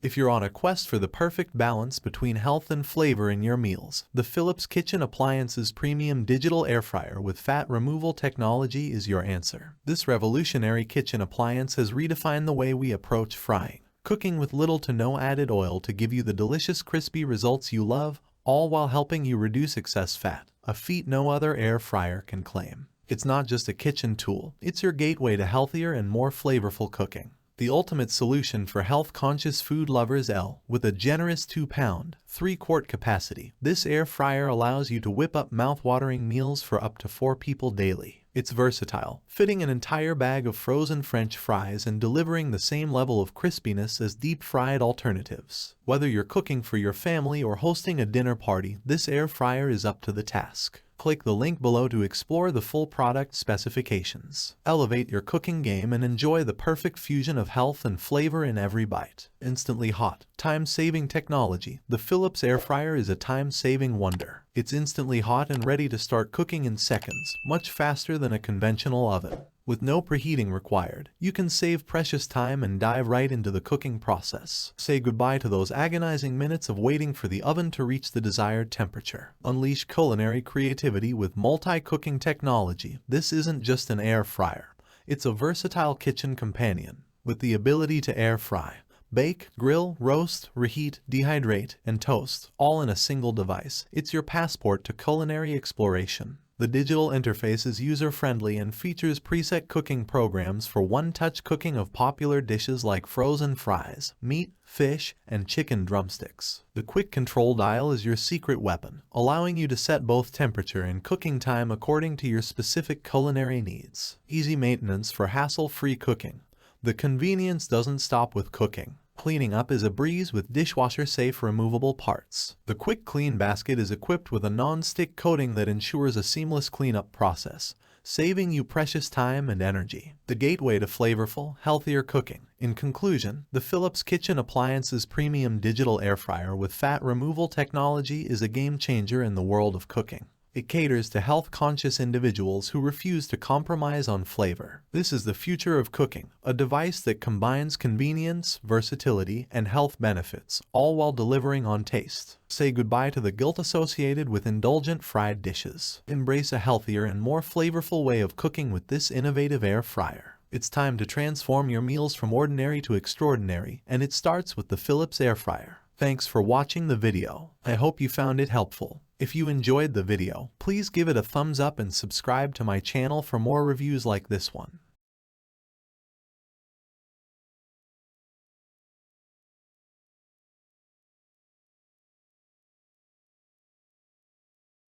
If you're on a quest for the perfect balance between health and flavor in your meals, the Philips Kitchen Appliances Premium Digital Airfryer with Fat Removal Technology is your answer. This revolutionary kitchen appliance has redefined the way we approach frying, cooking with little to no added oil to give you the delicious crispy results you love, all while helping you reduce excess fat, a feat no other air fryer can claim. It's not just a kitchen tool, it's your gateway to healthier and more flavorful cooking. The ultimate solution for health-conscious food lovers. With a generous 2-pound, 3-quart capacity, this air fryer allows you to whip up mouth-watering meals for up to 4 people daily. It's versatile, fitting an entire bag of frozen French fries and delivering the same level of crispiness as deep-fried alternatives. Whether you're cooking for your family or hosting a dinner party, this air fryer is up to the task. Click the link below to explore the full product specifications. Elevate your cooking game and enjoy the perfect fusion of health and flavor in every bite. Instantly hot, time-saving technology. The Philips Airfryer is a time-saving wonder. It's instantly hot and ready to start cooking in seconds, much faster than a conventional oven. With no preheating required, you can save precious time and dive right into the cooking process. Say goodbye to those agonizing minutes of waiting for the oven to reach the desired temperature. Unleash culinary creativity with multi-cooking technology. This isn't just an air fryer. It's a versatile kitchen companion. With the ability to air fry, bake, grill, roast, reheat, dehydrate, and toast, all in a single device, it's your passport to culinary exploration. The digital interface is user-friendly and features preset cooking programs for one-touch cooking of popular dishes like frozen fries, meat, fish, and chicken drumsticks. The quick control dial is your secret weapon, allowing you to set both temperature and cooking time according to your specific culinary needs. Easy maintenance for hassle-free cooking. The convenience doesn't stop with cooking. Cleaning up is a breeze with dishwasher-safe removable parts. The Quick Clean basket is equipped with a non-stick coating that ensures a seamless cleanup process, saving you precious time and energy. The gateway to flavorful, healthier cooking. In conclusion, the Philips Kitchen Appliances Premium Digital Airfryer with Fat Removal Technology is a game-changer in the world of cooking. It caters to health-conscious individuals who refuse to compromise on flavor. This is the future of cooking, a device that combines convenience, versatility, and health benefits, all while delivering on taste. Say goodbye to the guilt associated with indulgent fried dishes. Embrace a healthier and more flavorful way of cooking with this innovative air fryer. It's time to transform your meals from ordinary to extraordinary, and it starts with the Philips Airfryer. Thanks for watching the video. I hope you found it helpful. If you enjoyed the video, please give it a thumbs up and subscribe to my channel for more reviews like this one.